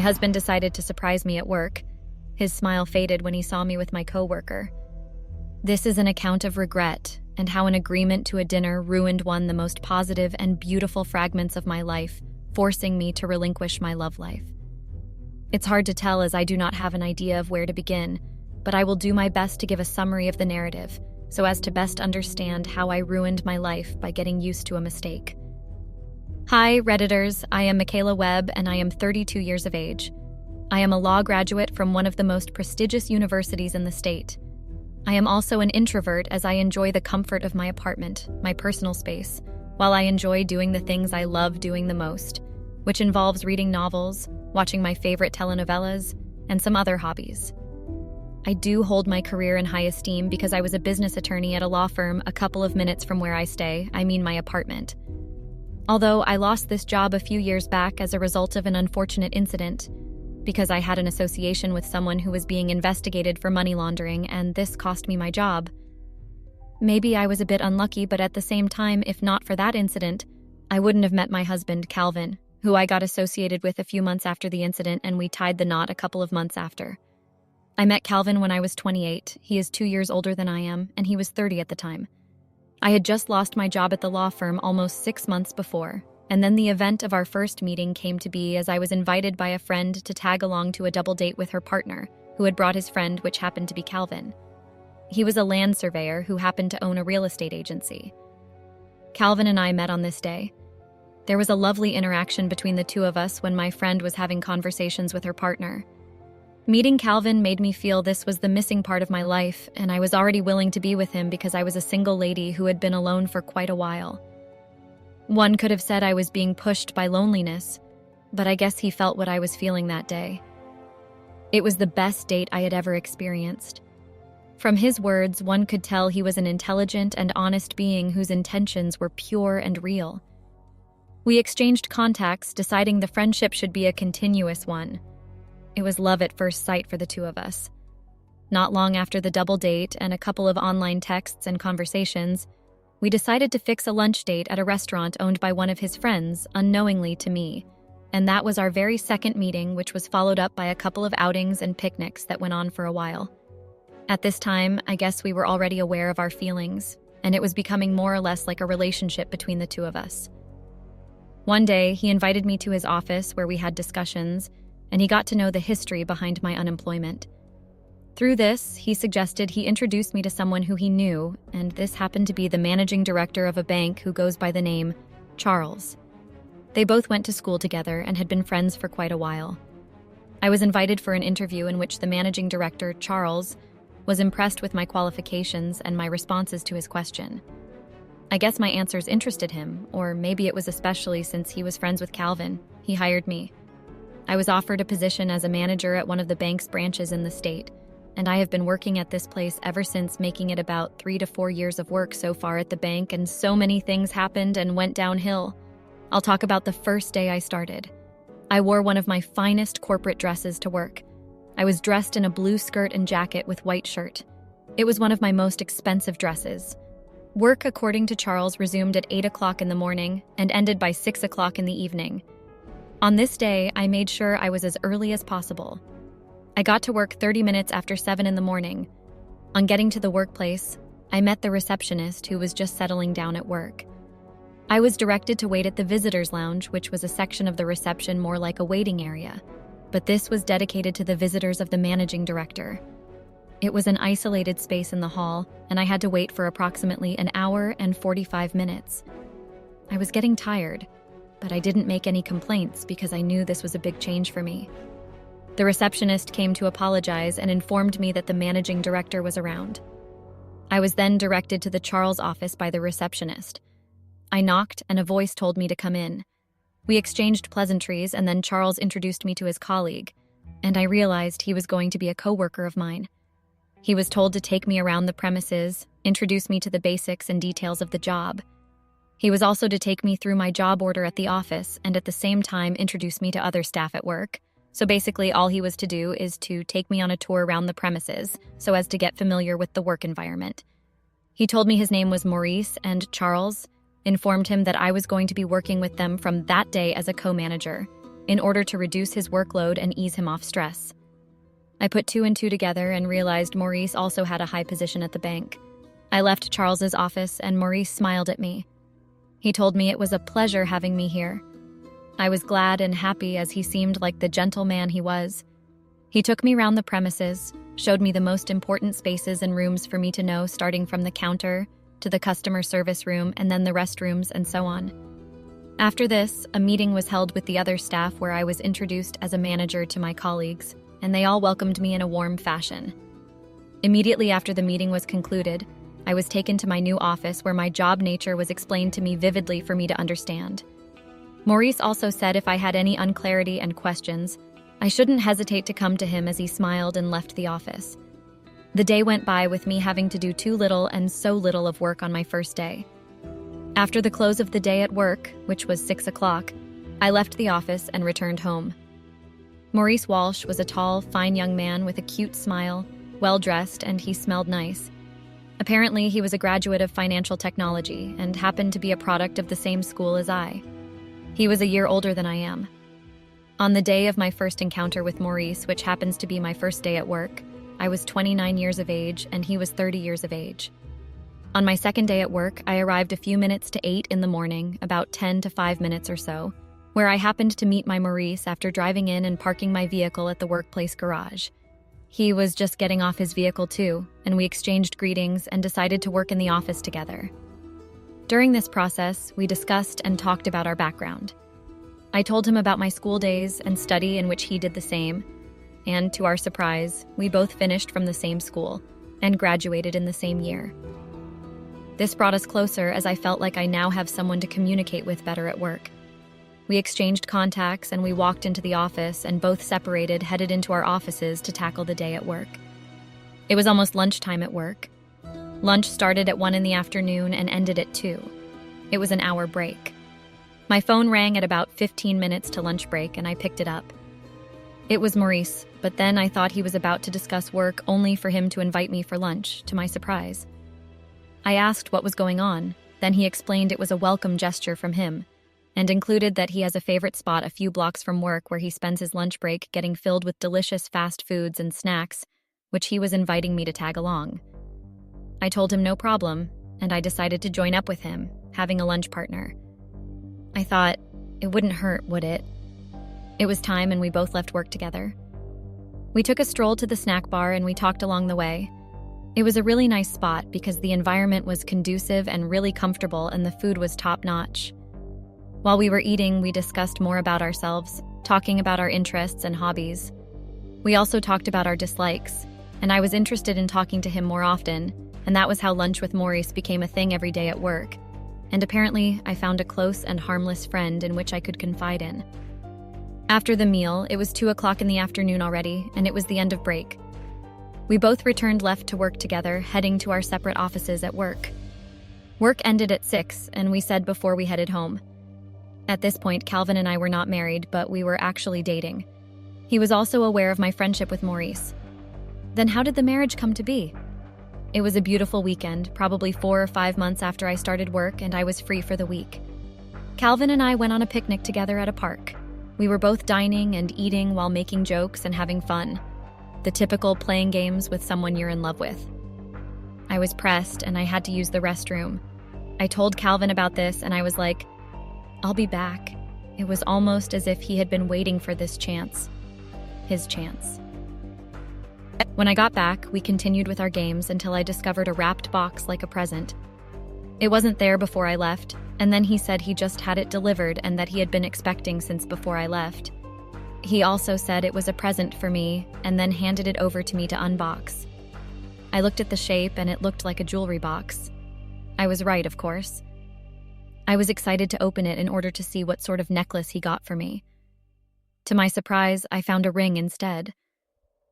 husband decided to surprise me at work. His smile faded when he saw me with my coworker. This is an account of regret and how an agreement to a dinner ruined one of the most positive and beautiful fragments of my life, forcing me to relinquish my love life. It's hard to tell as I do not have an idea of where to begin, but I will do my best to give a summary of the narrative so as to best understand how I ruined my life by getting used to a mistake. Hi, Redditors. I am Michaela Webb, and I am 32 years of age. I am a law graduate from one of the most prestigious universities in the state. I am also an introvert as I enjoy the comfort of my apartment, my personal space, while I enjoy doing the things I love doing the most, which involves reading novels, watching my favorite telenovelas, and some other hobbies. I do hold my career in high esteem because I was a business attorney at a law firm a couple of minutes from where I stay, my apartment. Although I lost this job a few years back as a result of an unfortunate incident, because I had an association with someone who was being investigated for money laundering, and this cost me my job. Maybe I was a bit unlucky, but at the same time, if not for that incident, I wouldn't have met my husband, Calvin, who I got associated with a few months after the incident, and we tied the knot a couple of months after. I met Calvin when I was 28. He is 2 years older than I am, and he was 30 at the time. I had just lost my job at the law firm almost 6 months before, and then the event of our first meeting came to be as I was invited by a friend to tag along to a double date with her partner, who had brought his friend, which happened to be Calvin. He was a land surveyor who happened to own a real estate agency. Calvin and I met on this day. There was a lovely interaction between the two of us when my friend was having conversations with her partner. Meeting Calvin made me feel this was the missing part of my life, and I was already willing to be with him because I was a single lady who had been alone for quite a while. One could have said I was being pushed by loneliness, but I guess he felt what I was feeling that day. It was the best date I had ever experienced. From his words, one could tell he was an intelligent and honest being whose intentions were pure and real. We exchanged contacts, deciding the friendship should be a continuous one. It was love at first sight for the two of us. Not long after the double date and a couple of online texts and conversations, we decided to fix a lunch date at a restaurant owned by one of his friends, unknowingly to me, and that was our very second meeting, which was followed up by a couple of outings and picnics that went on for a while. At this time, I guess we were already aware of our feelings, and it was becoming more or less like a relationship between the two of us. One day, he invited me to his office where we had discussions, and he got to know the history behind my unemployment. Through this, he suggested he introduced me to someone who he knew, and this happened to be the managing director of a bank who goes by the name Charles. They both went to school together and had been friends for quite a while. I was invited for an interview in which the managing director, Charles, was impressed with my qualifications and my responses to his question. I guess my answers interested him, or maybe it was especially since he was friends with Calvin. He hired me. I was offered a position as a manager at one of the bank's branches in the state, and I have been working at this place ever since, making it about 3 to 4 years of work so far at the bank, and so many things happened and went downhill. I'll talk about the first day I started. I wore one of my finest corporate dresses to work. I was dressed in a blue skirt and jacket with white shirt. It was one of my most expensive dresses. Work, according to Charles, resumed at 8 o'clock in the morning and ended by 6 o'clock in the evening. On this day, I made sure I was as early as possible. I got to work 30 minutes after 7 in the morning. On getting to the workplace, I met the receptionist who was just settling down at work. I was directed to wait at the visitors' lounge, which was a section of the reception more like a waiting area, but this was dedicated to the visitors of the managing director. It was an isolated space in the hall, and I had to wait for approximately an hour and 45 minutes. I was getting tired, but I didn't make any complaints because I knew this was a big change for me. The receptionist came to apologize and informed me that the managing director was around. I was then directed to the Charles office by the receptionist. I knocked, and a voice told me to come in. We exchanged pleasantries, and then Charles introduced me to his colleague, and I realized he was going to be a coworker of mine. He was told to take me around the premises, introduce me to the basics and details of the job. He was also to take me through my job order at the office and at the same time introduce me to other staff at work. So basically all he was to do is to take me on a tour around the premises so as to get familiar with the work environment. He told me his name was Maurice, and Charles informed him that I was going to be working with them from that day as a co-manager. in order to reduce his workload and ease him off stress. I put two and two together and realized Maurice also had a high position at the bank. I left Charles's office and Maurice smiled at me. He told me it was a pleasure having me here. I was glad and happy as he seemed like the gentle man he was. He took me round the premises, showed me the most important spaces and rooms for me to know, starting from the counter to the customer service room and then the restrooms and so on. After this, a meeting was held with the other staff where I was introduced as a manager to my colleagues, and they all welcomed me in a warm fashion. Immediately after the meeting was concluded, I was taken to my new office where my job nature was explained to me vividly for me to understand. Maurice also said if I had any unclarity and questions, I shouldn't hesitate to come to him as he smiled and left the office. The day went by with me having to do too little and so little of work on my first day. After the close of the day at work, which was 6 o'clock, I left the office and returned home. Maurice Walsh was a tall, fine young man with a cute smile, well-dressed, and he smelled nice. Apparently, he was a graduate of financial technology and happened to be a product of the same school as I. He was a year older than I am. On the day of my first encounter with Maurice, which happens to be my first day at work, I was 29 years of age and he was 30 years of age. On my second day at work, I arrived a few minutes to 8 in the morning, about 10 to 5 minutes or so, where I happened to meet my Maurice after driving in and parking my vehicle at the workplace garage. He was just getting off his vehicle too, and we exchanged greetings and decided to work in the office together. During this process, we discussed and talked about our background. I told him about my school days and study in which he did the same, and to our surprise, we both finished from the same school and graduated in the same year. This brought us closer as I felt like I now have someone to communicate with better at work. We exchanged contacts and we walked into the office and both separated, headed into our offices to tackle the day at work. It was almost lunchtime at work. Lunch started at 1 in the afternoon and ended at 2. It was an hour break. My phone rang at about 15 minutes to lunch break and I picked it up. It was Maurice, but then I thought he was about to discuss work only for him to invite me for lunch, to my surprise. I asked what was going on, then he explained it was a welcome gesture from him, and included that he has a favorite spot a few blocks from work where he spends his lunch break getting filled with delicious fast foods and snacks, which he was inviting me to tag along. I told him no problem, and I decided to join up with him, having a lunch partner. I thought, it wouldn't hurt, would it? It was time and we both left work together. We took a stroll to the snack bar and we talked along the way. It was a really nice spot because the environment was conducive and really comfortable and the food was top-notch. While we were eating, we discussed more about ourselves, talking about our interests and hobbies. We also talked about our dislikes, and I was interested in talking to him more often, and that was how lunch with Maurice became a thing every day at work. And apparently, I found a close and harmless friend in which I could confide in. After the meal, it was 2 o'clock in the afternoon already, and it was the end of break. We both returned left to work together, heading to our separate offices at work. Work ended at 6, and we said before we headed home. At this point, Calvin and I were not married, but we were actually dating. He was also aware of my friendship with Maurice. Then how did the marriage come to be? It was a beautiful weekend, probably 4 or 5 months after I started work, and I was free for the week. Calvin and I went on a picnic together at a park. We were both dining and eating while making jokes and having fun. The typical playing games with someone you're in love with. I was pressed and I had to use the restroom. I told Calvin about this and I was like, I'll be back. It was almost as if he had been waiting for this chance. His chance. When I got back, we continued with our games until I discovered a wrapped box like a present. It wasn't there before I left, and then he said he just had it delivered and that he had been expecting since before I left. He also said it was a present for me and then handed it over to me to unbox. I looked at the shape and it looked like a jewelry box. I was right, of course. I was excited to open it in order to see what sort of necklace he got for me. To my surprise, I found a ring instead.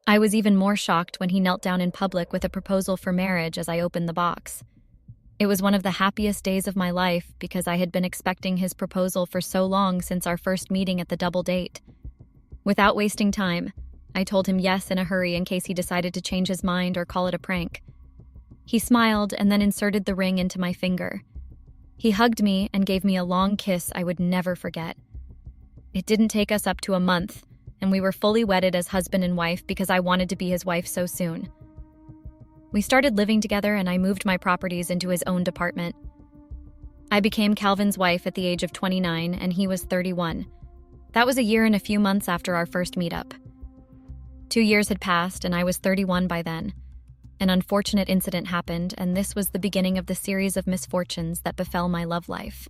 I was even more shocked when he knelt down in public with a proposal for marriage as I opened the box. It was one of the happiest days of my life because I had been expecting his proposal for so long since our first meeting at the double date. Without wasting time, I told him yes in a hurry in case he decided to change his mind or call it a prank. He smiled and then inserted the ring into my finger. He hugged me and gave me a long kiss I would never forget. It didn't take us up to a month, and we were fully wedded as husband and wife because I wanted to be his wife so soon. We started living together and I moved my properties into his own department. I became Calvin's wife at the age of 29 and he was 31. That was a year and a few months after our first meetup. 2 years had passed and I was 31 by then. An unfortunate incident happened, and this was the beginning of the series of misfortunes that befell my love life.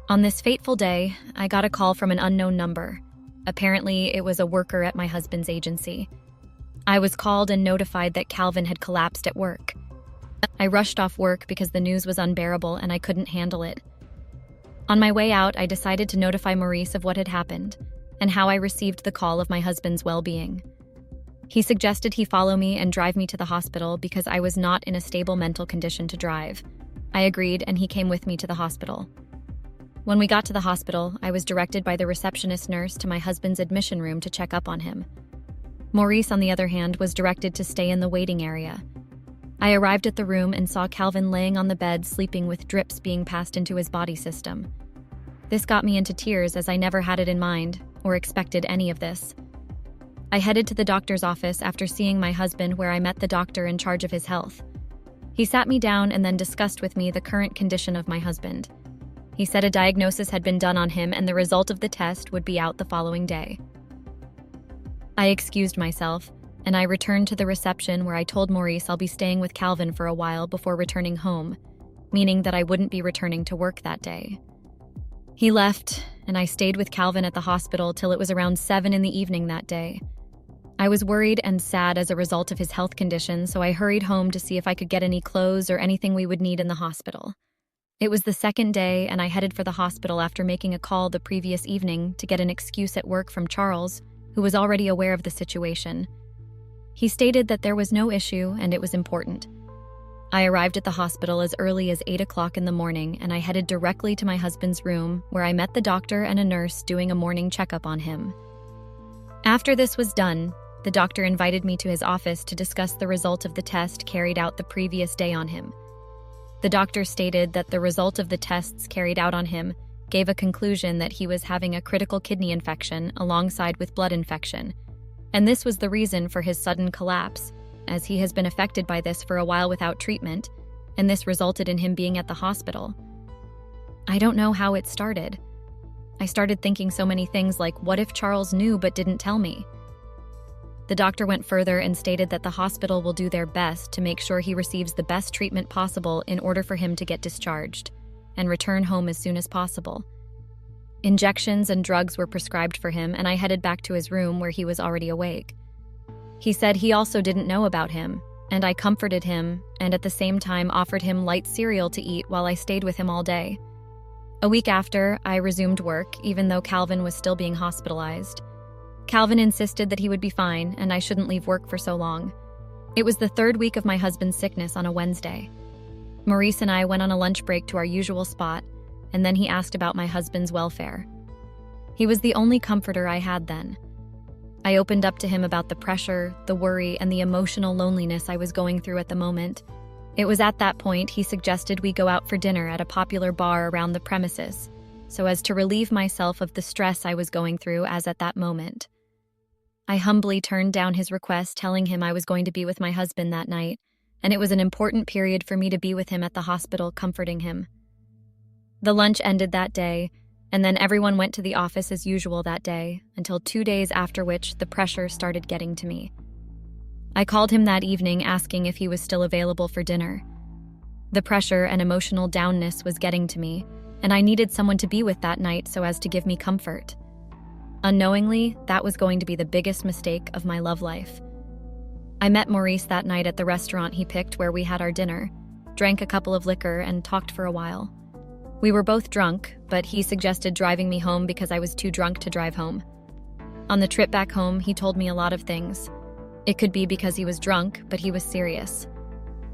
On this fateful day, I got a call from an unknown number. Apparently, it was a worker at my husband's agency. I was called and notified that Calvin had collapsed at work. I rushed off work because the news was unbearable and I couldn't handle it. On my way out, I decided to notify Maurice of what had happened and how I received the call of my husband's well-being. He suggested he follow me and drive me to the hospital because I was not in a stable mental condition to drive. I agreed and he came with me to the hospital. When we got to the hospital, I was directed by the receptionist nurse to my husband's admission room to check up on him. Maurice, on the other hand, was directed to stay in the waiting area. I arrived at the room and saw Calvin laying on the bed sleeping with drips being passed into his body system. This got me into tears as I never had it in mind or expected any of this. I headed to the doctor's office after seeing my husband, where I met the doctor in charge of his health. He sat me down and then discussed with me the current condition of my husband. He said a diagnosis had been done on him and the result of the test would be out the following day. I excused myself, and I returned to the reception where I told Maurice I'll be staying with Calvin for a while before returning home, meaning that I wouldn't be returning to work that day. He left, and I stayed with Calvin at the hospital till it was around 7 in the evening that day. I was worried and sad as a result of his health condition, so I hurried home to see if I could get any clothes or anything we would need in the hospital. It was the second day, and I headed for the hospital after making a call the previous evening to get an excuse at work from Charles, who was already aware of the situation. He stated that there was no issue and it was important. I arrived at the hospital as early as 8 o'clock in the morning, and I headed directly to my husband's room, where I met the doctor and a nurse doing a morning checkup on him. After this was done, the doctor invited me to his office to discuss the result of the test carried out the previous day on him. The doctor stated that the result of the tests carried out on him gave a conclusion that he was having a critical kidney infection alongside with blood infection, and this was the reason for his sudden collapse, as he has been affected by this for a while without treatment, and this resulted in him being at the hospital. I don't know how it started. I started thinking so many things like, what if Charles knew but didn't tell me? The doctor went further and stated that the hospital will do their best to make sure he receives the best treatment possible in order for him to get discharged and return home as soon as possible. Injections and drugs were prescribed for him, and I headed back to his room where he was already awake. He said he also didn't know about him, and I comforted him and at the same time offered him light cereal to eat while I stayed with him all day. A week after, I resumed work, even though Calvin was still being hospitalized. Calvin insisted that he would be fine and I shouldn't leave work for so long. It was the 3rd week of my husband's sickness on a Wednesday. Maurice and I went on a lunch break to our usual spot, and then he asked about my husband's welfare. He was the only comforter I had then. I opened up to him about the pressure, the worry, and the emotional loneliness I was going through at the moment. It was at that point he suggested we go out for dinner at a popular bar around the premises, so as to relieve myself of the stress I was going through as at that moment. I humbly turned down his request, telling him I was going to be with my husband that night, and it was an important period for me to be with him at the hospital, comforting him. The lunch ended that day, and then everyone went to the office as usual that day, until 2 days after which the pressure started getting to me. I called him that evening asking if he was still available for dinner. The pressure and emotional downness was getting to me, and I needed someone to be with that night so as to give me comfort. Unknowingly, that was going to be the biggest mistake of my love life. I met Maurice that night at the restaurant he picked where we had our dinner, drank a couple of liquor, and talked for a while. We were both drunk, but he suggested driving me home because I was too drunk to drive home. On the trip back home, he told me a lot of things. It could be because he was drunk, but he was serious.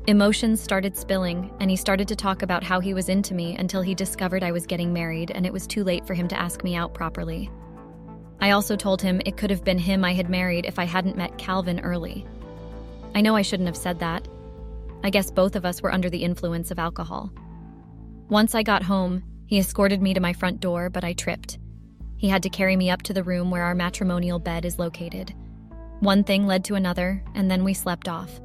Emotions started spilling, and he started to talk about how he was into me until he discovered I was getting married and it was too late for him to ask me out properly. I also told him it could have been him I had married if I hadn't met Calvin early. I know I shouldn't have said that. I guess both of us were under the influence of alcohol. Once I got home, he escorted me to my front door, but I tripped. He had to carry me up to the room where our matrimonial bed is located. One thing led to another, and then we slept off.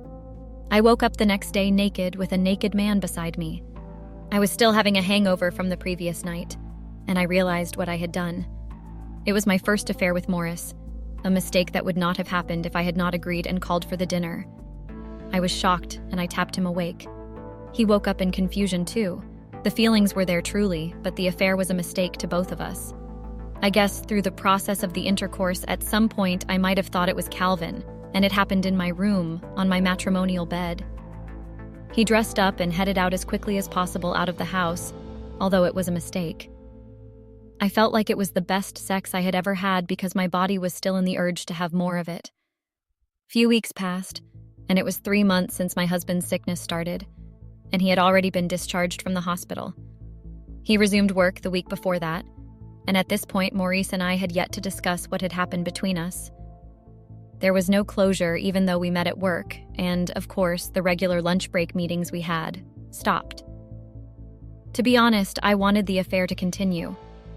I woke up the next day naked with a naked man beside me. I was still having a hangover from the previous night, and I realized what I had done. It was my first affair with Morris, a mistake that would not have happened if I had not agreed and called for the dinner. I was shocked, and I tapped him awake. He woke up in confusion too. The feelings were there truly, but the affair was a mistake to both of us. I guess through the process of the intercourse, at some point I might have thought it was Calvin, and it happened in my room, on my matrimonial bed. He dressed up and headed out as quickly as possible out of the house, although it was a mistake. I felt like it was the best sex I had ever had because my body was still in the urge to have more of it. Few weeks passed, and it was 3 months since my husband's sickness started, and he had already been discharged from the hospital. He resumed work the week before that, and at this point Maurice and I had yet to discuss what had happened between us. There was no closure even though we met at work, and, of course, the regular lunch break meetings we had stopped. To be honest, I wanted the affair to continue,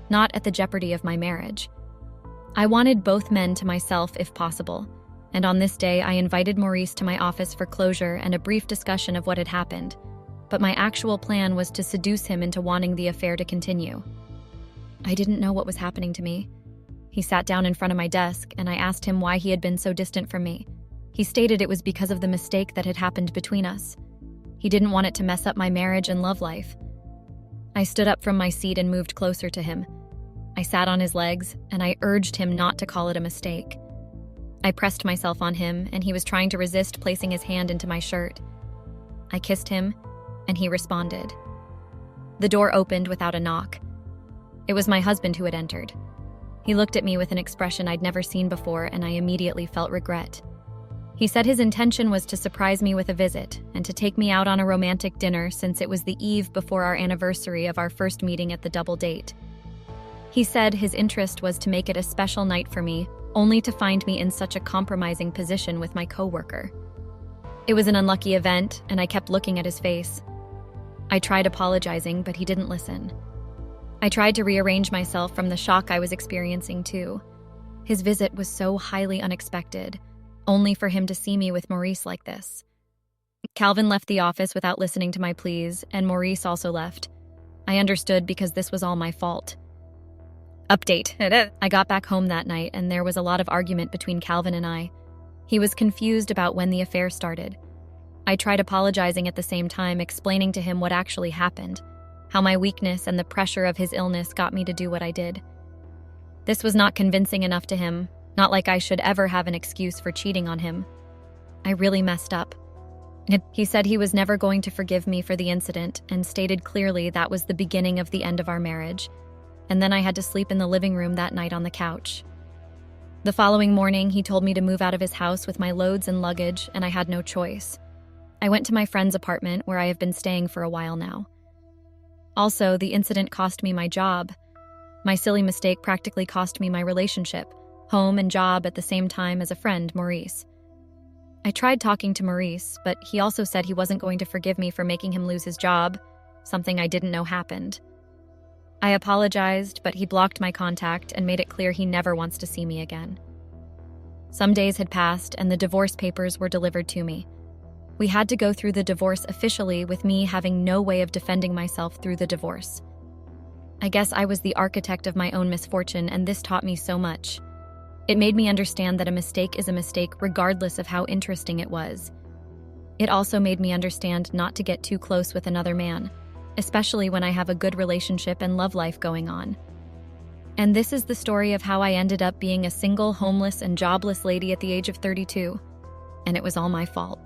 not at the jeopardy of my marriage. I wanted both men to myself if possible, and on this day I invited Maurice to my office for closure and a brief discussion of what had happened, but my actual plan was to seduce him into wanting the affair to continue. I didn't know what was happening to me. He sat down in front of my desk, and I asked him why he had been so distant from me. He stated it was because of the mistake that had happened between us. He didn't want it to mess up my marriage and love life. I stood up from my seat and moved closer to him. I sat on his legs, and I urged him not to call it a mistake. I pressed myself on him, and he was trying to resist placing his hand into my shirt. I kissed him, and he responded. The door opened without a knock. It was my husband who had entered. He looked at me with an expression I'd never seen before, and I immediately felt regret. He said his intention was to surprise me with a visit and to take me out on a romantic dinner since it was the eve before our anniversary of our first meeting at the double date. He said his interest was to make it a special night for me, only to find me in such a compromising position with my coworker. It was an unlucky event, and I kept looking at his face. I tried apologizing, but he didn't listen. I tried to rearrange myself from the shock I was experiencing too. His visit was so highly unexpected, only for him to see me with Maurice like this. Calvin left the office without listening to my pleas, and Maurice also left. I understood because this was all my fault. Update. I got back home that night, and there was a lot of argument between Calvin and I. He was confused about when the affair started. I tried apologizing at the same time, explaining to him what actually happened, how my weakness and the pressure of his illness got me to do what I did. This was not convincing enough to him, not like I should ever have an excuse for cheating on him. I really messed up. He said he was never going to forgive me for the incident and stated clearly that was the beginning of the end of our marriage, and then I had to sleep in the living room that night on the couch. The following morning, he told me to move out of his house with my loads and luggage, and I had no choice. I went to my friend's apartment where I have been staying for a while now. Also, the incident cost me my job. My silly mistake practically cost me my relationship, home and job at the same time as a friend, Maurice. I tried talking to Maurice, but he also said he wasn't going to forgive me for making him lose his job, something I didn't know happened. I apologized, but he blocked my contact and made it clear he never wants to see me again. Some days had passed, and the divorce papers were delivered to me. We had to go through the divorce officially, with me having no way of defending myself through the divorce. I guess I was the architect of my own misfortune, and this taught me so much. It made me understand that a mistake is a mistake regardless of how interesting it was. It also made me understand not to get too close with another man, especially when I have a good relationship and love life going on. And this is the story of how I ended up being a single, homeless, and jobless lady at the age of 32. And it was all my fault.